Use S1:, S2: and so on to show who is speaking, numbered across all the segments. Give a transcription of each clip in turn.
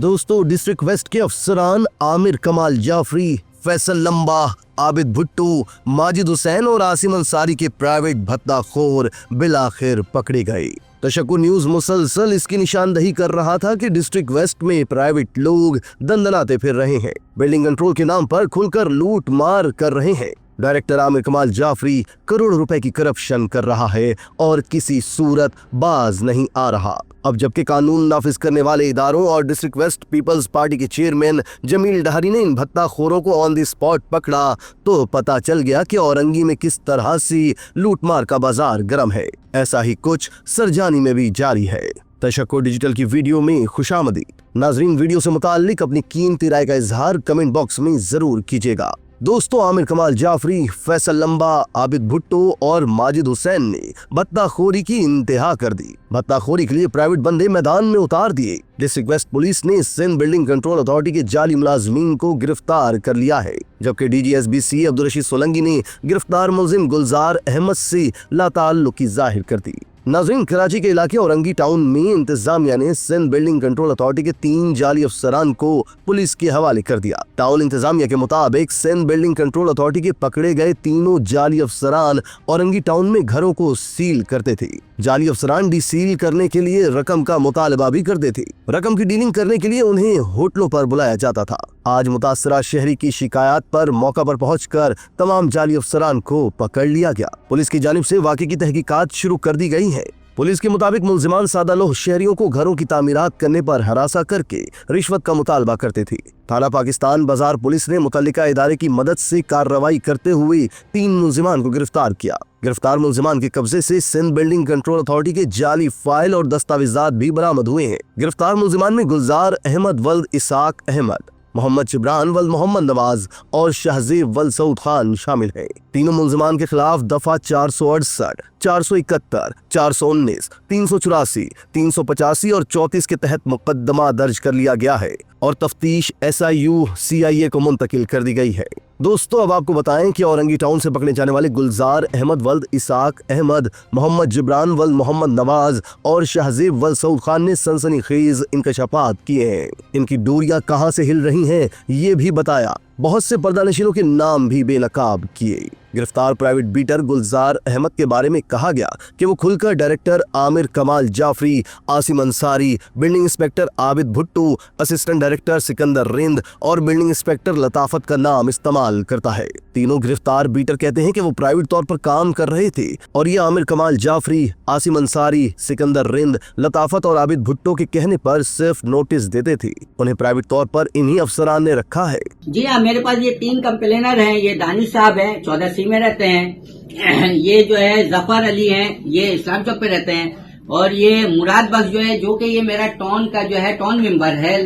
S1: दोस्तों, district waste के अफसरान आमिर कमाल जाफरी, फैसल लंबा, आबिद भुट्टो, माजिद हुसैन और आसिम अंसारी के प्राइवेट भत्ताखोर बिलाखिर पकड़े गए। तशक्कुर न्यूज मुसलसल इसकी निशानदही कर रहा था कि डिस्ट्रिक्ट वेस्ट में प्राइवेट लोग दंदनाते फिर रहे हैं, बिल्डिंग कंट्रोल के नाम पर खुलकर लूट मार कर रहे हैं। डायरेक्टर आमिर कमाल जाफरी करोड़ रुपए की करप्शन कर रहा है और किसी सूरत बाज नहीं आ रहा। अब जबकि कानून नाफिज करने वाले इदारों और डिस्ट्रिक्ट वेस्ट पीपल्स पार्टी के चेयरमैन जमील डहारी ने इन भत्ताखोरों को ऑन द स्पॉट पकड़ा तो पता चल गया कि औरंगी में किस तरह से लूटमार का बाजार गर्म है। ऐसा ही कुछ सरजानी में भी जारी है। तशक्कुर डिजिटल की वीडियो में खुशामदीद। नाजरीन, वीडियो से मुताल्लिक अपनी कीमती राय का इजहार कमेंट बॉक्स में जरूर कीजिएगा। दोस्तों, आमिर कमाल जाफरी, फैसल लंबा, आबिद भुट्टो और माजिद हुसैन ने भत्ताखोरी की इंतहा कर दी। भत्ताखोरी के लिए प्राइवेट बंदे मैदान में उतार दिए। डिस्ट्रिक्ट वेस्ट पुलिस ने सिंध बिल्डिंग कंट्रोल अथॉरिटी के जाली मुलाजमीन को गिरफ्तार कर लिया है, जबकि डीजी एसबीसी अब्दुल रशीद सोलंकी ने गिरफ्तार मुलजिम गुलजार अहमद से लाताल्लुकी जाहिर कर दी। नाज़रीन, कराची के इलाके औरंगी टाउन में इंतजामिया ने सिंध बिल्डिंग कंट्रोल अथॉरिटी के 3 जाली अफसरान को पुलिस के हवाले कर दिया। टाउन इंतजामिया के मुताबिक सिंध बिल्डिंग कंट्रोल अथॉरिटी के पकड़े गए तीनों जाली अफसरान औरंगी टाउन में घरों को सील करते थे। जाली अफसरान डीसील करने के लिए रकम का मुतालबा भी करते थे। रकम की डीलिंग करने के लिए उन्हें होटलों पर बुलाया जाता था। आज मुतासरा शहरी की शिकायत पर मौका पर पहुंचकर तमाम जाली अफसरान को पकड़ लिया गया। पुलिस की जानिब से वाक़े की तहकीकात शुरू कर दी गई है। पुलिस के मुताबिक मुलजिमान सादा लोह शहरियों को घरों की तामीरात करने पर हरासा करके रिश्वत का मुतालबा करते थे। थाना पाकिस्तान बाजार पुलिस ने मुतल्लिका इदारे की मदद से कार्रवाई करते हुए 3 मुलजिमान को गिरफ्तार किया। गिरफ्तार मुलजिमान के कब्जे से सिंध बिल्डिंग कंट्रोल अथॉरिटी के जाली फाइल और दस्तावेजात भी बरामद हुए हैं। गिरफ्तार मुलजिमान में गुलजार अहमद वल्द इसाक अहमद, मोहम्मद जिब्रान वल मोहम्मद नवाज और शहजेब वल सऊद खान शामिल हैं। तीनों मुलजिमान के खिलाफ दफा 468, 471, 419, 384, 385 और 34 के तहत मुकदमा दर्ज कर लिया गया है और तफ्तीश SIU CIA को मुंतकिल कर दी गई है। दोस्तों, अब आपको बताएं कि औरंगी टाउन से पकड़े जाने वाले गुलजार अहमद वल्द इसाक अहमद, मोहम्मद जिब्रान वल मोहम्मद नवाज और शहजेब वल सऊद खान ने सनसनीखेज इंकशाफात किए हैं। इनकी डोरियां कहां से हिल रही हैं ये भी बताया। बहुत से पर्दानशीनों के नाम भी बेनकाब किए। गिरफ्तार प्राइवेट बीटर गुलजार अहमद के बारे में कहा गया कि वो खुलकर director Aamir Kamal Jafri, Asim Ansari, building inspector Abid Bhutto, assistant director Sikandar Rind और बिल्डिंग इंस्पेक्टर लताफत का नाम इस्तेमाल करता है। तीनों गिरफ्तार बीटर कहते हैं कि वो प्राइवेट तौर पर काम कर रहे थे और ये आमिर कमाल जाफरी, आसिम अंसारी, सिकंदर रिंद, लताफत और आबिद भुट्टो के कहने पर सिर्फ नोटिस देते थे। उन्हें प्राइवेट तौर पर इन्हीं अफसरान ने रखा है।
S2: जी हाँ, मेरे पास ये 3 कंप्लेनर हैं। ये दानिश साहब हैं, 14C में रहते हैं। ये जो है जफर अली हैं, ये इस्लाम चौक पे रहते हैं। और ये मुराद बख्श जो है, जो कि ये मेरा टॉन का जो है टॉन मेंबर है।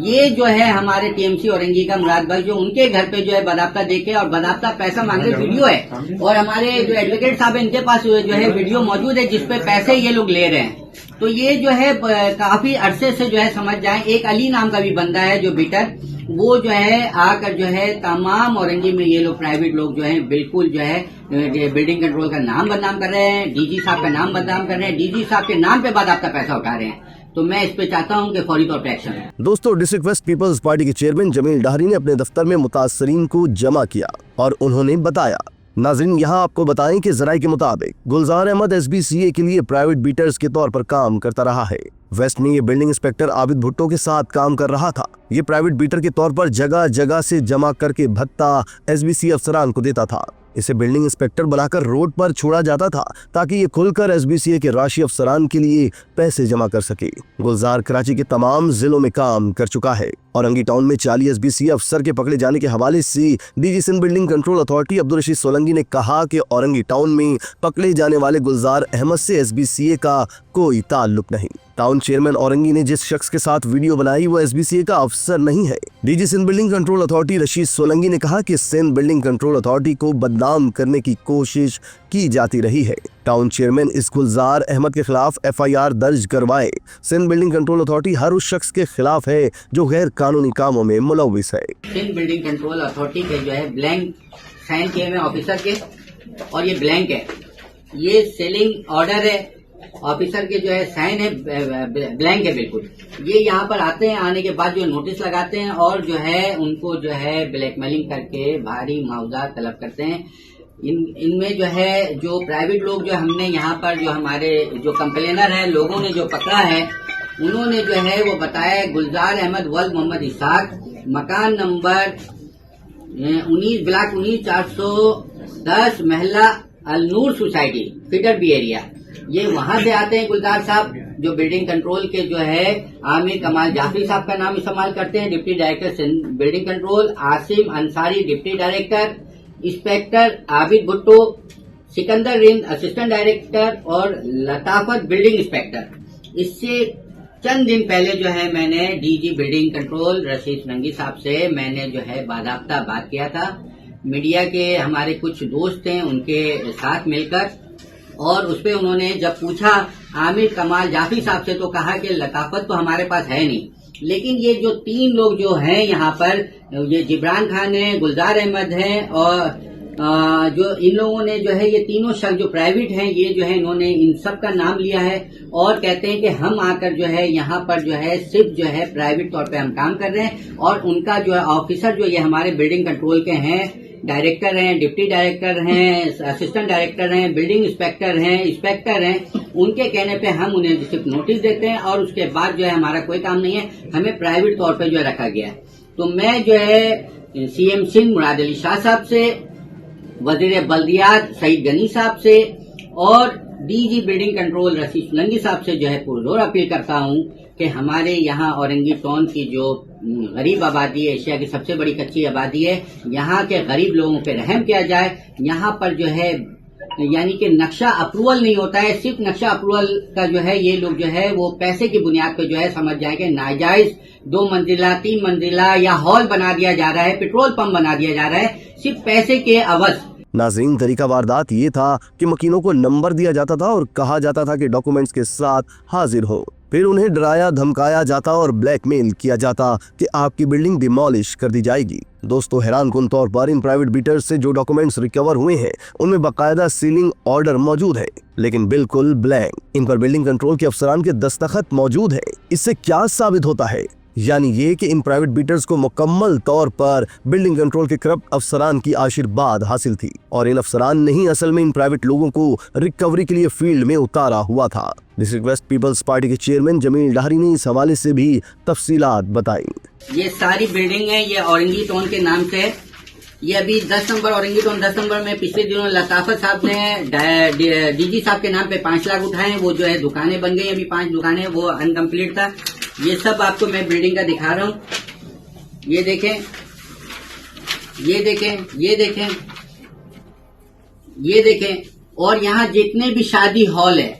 S2: ये जो है हमारे TMC औरंगी का मुराद बख्श, जो उनके घर पे जो है बदाब्ता देके और बदाब्ता पैसा मांगे वीडियो है। और हमारे जो एडवोकेट साहब है, इनके पास जो है वीडियो मौजूद है जिसपे पैसे ये लोग ले रहे हैं। तो ये जो है काफी अरसे से जो है समझ जाए, एक अली नाम का भी बंदा है जो बीटर, वो जो है आकर जो है तमाम औरंगी में ये लोग प्राइवेट लोग जो है बिल्कुल जो है बिल्डिंग कंट्रोल का नाम बदनाम कर रहे हैं, डीजी साहब का नाम बदनाम कर रहे हैं, डीजी साहब के नाम पे बाद आपका पैसा उठा रहे हैं। तो मैं इस पे चाहता हूं कि फौरी तौर पर एक्शन है।
S1: दोस्तों, डिस्ट्रिक्ट वेस्ट पीपल्स पार्टी के चेयरमैन जमील डहारी ने अपने दफ्तर में मुतासरीन को जमा किया और उन्होंने बताया। नाज़रीन, यहाँ आपको बताएं कि जराये के मुताबिक गुलजार अहमद SBCA के लिए प्राइवेट बीटर्स के तौर पर काम करता रहा है। वेस्ट में ये बिल्डिंग इंस्पेक्टर आबिद भुट्टो के साथ काम कर रहा था। ये प्राइवेट बीटर के तौर पर जगह जगह से जमा करके भत्ता SBC अफसरान को देता था। इसे बिल्डिंग इंस्पेक्टर बनाकर रोड पर छोड़ा जाता था ताकि ये खुलकर SBCA के राशि अफसरान के लिए पैसे जमा कर सके। गुलजार कराची के तमाम जिलों में काम कर चुका है। औरंगी टाउन में 40 SBCA अफसर के पकड़े जाने के हवाले से DG Sindh building control authority Abdul Rashid Solanki ने कहा कि औरंगी टाउन में पकड़े जाने वाले गुलजार अहमद से SBCA का कोई ताल्लुक नहीं। टाउन चेयरमैन औरंगी ने जिस शख्स के साथ वीडियो बनाई वो SBCA का अफसर नहीं है। DG Sindh building control authority Rashid Solanki ने कहा कि सिंध बिल्डिंग कंट्रोल अथॉरिटी को बदनाम करने की कोशिश की जाती रही है। टाउन चेयरमैन इस गुलजार अहमद के खिलाफ FIR दर्ज करवाए। सिंध बिल्डिंग कंट्रोल अथॉरिटी हर उस शख्स के खिलाफ है जो गैर कानूनी कामों में मुलविस है।
S2: सिंध बिल्डिंग कंट्रोल अथॉरिटी के जो है ब्लैंक साइन किए हुए ऑफिसर के, और ये ब्लैंक है, ये सेलिंग ऑर्डर है ऑफिसर के जो है साइन है ब्लैंक है बिल्कुल। ये यहाँ पर आते हैं, आने के बाद जो नोटिस लगाते हैं और जो है उनको जो है ब्लैकमेलिंग करके भारी मुआवजा तलब करते हैं। इनमें जो है जो प्राइवेट लोग जो हमने यहाँ पर जो हमारे जो कंप्लेनर है लोगों ने जो पकड़ा है, उन्होंने जो है वो बताया गुलजार अहमद वल्द मोहम्मद इसाक, मकान नंबर 19 ब्लॉक 19 410 महला Alnoor society feeder B area. ये वहां से आते हैं गुलजार साहब, जो बिल्डिंग कंट्रोल के जो है आमिर कमाल जाफरी साहब का नाम इस्तेमाल करते हैं, deputy director building control, Asim Ansari deputy director, inspector Abid Bhutto, Sikandar Rind assistant director और लताफत बिल्डिंग इंस्पेक्टर। इससे चंद दिन पहले जो है मैंने डीजी बिल्डिंग कंट्रोल रशीद सुलंगी साहब से मैंने जो है बाकायदा बात किया था, मीडिया के हमारे कुछ दोस्त हैं उनके साथ मिलकर, और उसपे उन्होंने जब पूछा आमिर कमाल जाफरी साहब से तो कहा कि लताफत तो हमारे पास है नहीं, लेकिन ये जो 3 लोग जो हैं यहाँ पर, ये जिब्रान खान है, गुलजार अहमद है और जो इन लोगों ने जो है ये तीनों शख्स जो प्राइवेट हैं, ये जो है इन्होंने इन सब का नाम लिया है और कहते हैं कि हम आकर जो है यहाँ पर जो है सिर्फ जो है प्राइवेट तौर पे हम काम कर रहे हैं, और उनका जो है ऑफिसर जो ये हमारे बिल्डिंग कंट्रोल के हैं, डायरेक्टर हैं, डिप्टी डायरेक्टर हैं, असिस्टेंट डायरेक्टर हैं, बिल्डिंग इंस्पेक्टर हैं, इंस्पेक्टर हैं, उनके कहने पे हम उन्हें सिर्फ नोटिस देते हैं और उसके बाद जो है हमारा कोई काम नहीं है, हमें प्राइवेट तौर पे जो है रखा गया है। तो मैं जो है सीएम सिंध मुराद अली शाह साहब से, वजीर बल्दियात सईद गनी साहब से और डीजी बिल्डिंग कंट्रोल रशीद सुलंगी साहब से जो है पुरजोर अपील करता हूं कि हमारे यहाँ औरंगी टाउन की जो गरीब आबादी है, एशिया की सबसे बड़ी कच्ची आबादी है, यहाँ के गरीब लोगों पे रहम किया जाए। यहाँ पर जो है यानी कि नक्शा अप्रूवल नहीं होता है, सिर्फ नक्शा अप्रूवल का जो है ये लोग जो है वो पैसे की बुनियाद पे जो है समझ जाएंगे नाजायज 2 मंजिला 3 मंजिला या हॉल बना दिया जा रहा है, पेट्रोल पंप बना दिया जा रहा है सिर्फ पैसे के अवज।
S1: नाज़रीन, तरीका वारदात ये था कि मकीनों को नंबर दिया जाता था और कहा जाता था कि डॉक्यूमेंट्स के साथ हाजिर हो, फिर उन्हें डराया धमकाया जाता और ब्लैकमेल किया जाता कि आपकी बिल्डिंग डिमोलिश कर दी जाएगी। दोस्तों, हैरानकुन तौर पर इन प्राइवेट बीटर्स से जो डॉक्यूमेंट्स रिकवर हुए हैं उनमें बाकायदा सीलिंग ऑर्डर मौजूद है, लेकिन बिल्कुल ब्लैंक। इन पर बिल्डिंग कंट्रोल के अफसरान के दस्तखत मौजूद है। इससे क्या साबित होता है? यानी ये कि इन प्राइवेट बीटर्स को मुकम्मल तौर पर बिल्डिंग कंट्रोल के करप्ट अफसरान की आशीर्वाद हासिल थी और इन अफसरान ने ही असल में इन प्राइवेट लोगों को रिकवरी के लिए फील्ड में उतारा हुआ था। डिस्ट्रिक्ट वेस्ट पीपल्स पार्टी के चेयरमैन जमील डाहरी ने इस हवाले से भी तफसीलात बताई।
S2: ये सारी बिल्डिंग है, ये औरंगी टाउन के नाम से, ये अभी 10 नंबर औरंगी टाउन 10 नंबर में पिछले दिनों लताफत साहब ने डीजी साहब के नाम पे 5 लाख उठाए, वो जो है दुकानें बन गई, अभी 5 दुकानें, वो अनकम्प्लीट था। ये सब आपको मैं बिल्डिंग का दिखा रहा हूँ, ये देखें, ये देखें, ये देखें, ये देखें, और यहाँ जितने भी शादी हॉल है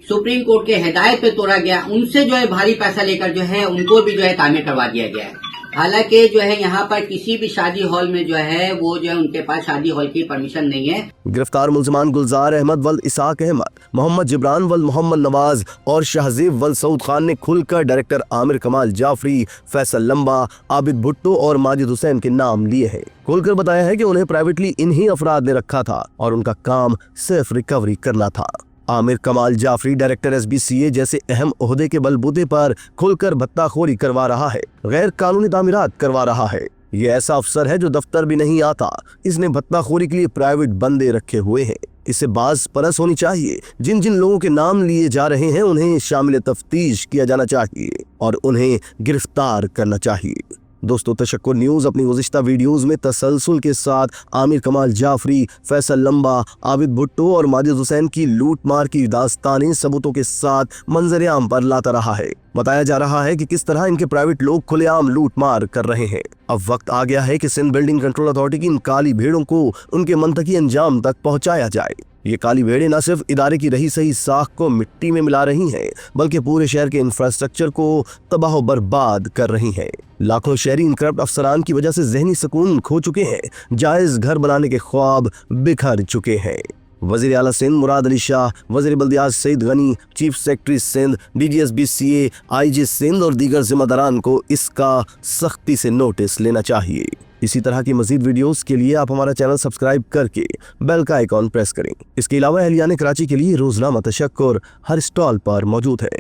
S2: सुप्रीम कोर्ट के हिदायत पे तोड़ा गया, उनसे जो है भारी पैसा लेकर जो है उनको भी जो है तामीर करवा दिया गया है। हालांकि जो है यहाँ पर किसी भी शादी हॉल में जो है वो जो है उनके पास शादी हॉल की परमिशन नहीं है।
S1: गिरफ्तार मुल्जमान गुलजार अहमद वल्द इसाक अहमद, मोहम्मद जिब्रान वल्द मोहम्मद नवाज और शाहजीब वल्द सऊद खान ने खुलकर डायरेक्टर आमिर कमाल जाफरी, फैसल लंबा, आबिद भुट्टो और माजिद हुसैन के नाम लिए हैं। खुलकर बताया है कि उन्हें प्राइवेटली इन्हीं अफराद ने रखा था और उनका काम सिर्फ रिकवरी करना था। आमिर कमाल जाफरी डायरेक्टर SBCA जैसे अहम ओहदे के बलबूते पर खुलकर भत्ताखोरी करवा रहा है, गैर कानूनी तामीरात करवा रहा है। ये ऐसा अफसर है जो दफ्तर भी नहीं आता। इसने भत्ताखोरी के लिए प्राइवेट बंदे रखे हुए हैं। इससे बाज परस होनी चाहिए। जिन जिन लोगों के नाम लिए जा रहे हैं उन्हें शामिल तफ्तीश किया जाना चाहिए और उन्हें गिरफ्तार करना चाहिए। दोस्तों, तशक्कुर न्यूज़ अपनी गुज़िश्ता वीडियोस में तसलसल के साथ आमिर कमाल जाफरी, फैसल लंबा, आबिद भुट्टो और माजिद हुसैन की लूट मार की दास्तानें सबूतों के साथ मंजर-ए-आम पर लाता रहा है। बताया जा रहा है कि किस तरह इनके प्राइवेट लोग खुलेआम लूट मार कर रहे हैं। अब वक्त आ गया है कि सिंध बिल्डिंग कंट्रोल अथॉरिटी की इन काली भेड़ों को उनके मंतकी अंजाम तक पहुँचाया जाए। ये काली भेड़ें न सिर्फ इदारे की रही सही साख को मिट्टी में मिला रही हैं, बल्कि पूरे शहर के इंफ्रास्ट्रक्चर को तबाह बर्बाद कर रही हैं। लाखों शहरी इन करप्ट अफसरान की वजह से जहनी सुकून खो चुके हैं, जायज घर बनाने के ख्वाब बिखर चुके हैं। वजीर आला सिंध मुराद अली शाह, वजीर बल्दियात Saeed Ghani, chief secretary Sindh, DG SBCA, IG Sindh और दीगर जिम्मेदारान को इसका सख्ती से नोटिस लेना चाहिए। इसी तरह की मजीद वीडियोस के लिए आप हमारा चैनल सब्सक्राइब करके बेल का आइकॉन प्रेस करें। इसके अलावा अहलियान कराची के लिए रोजनामा तशक्कुर हर स्टॉल पर मौजूद है।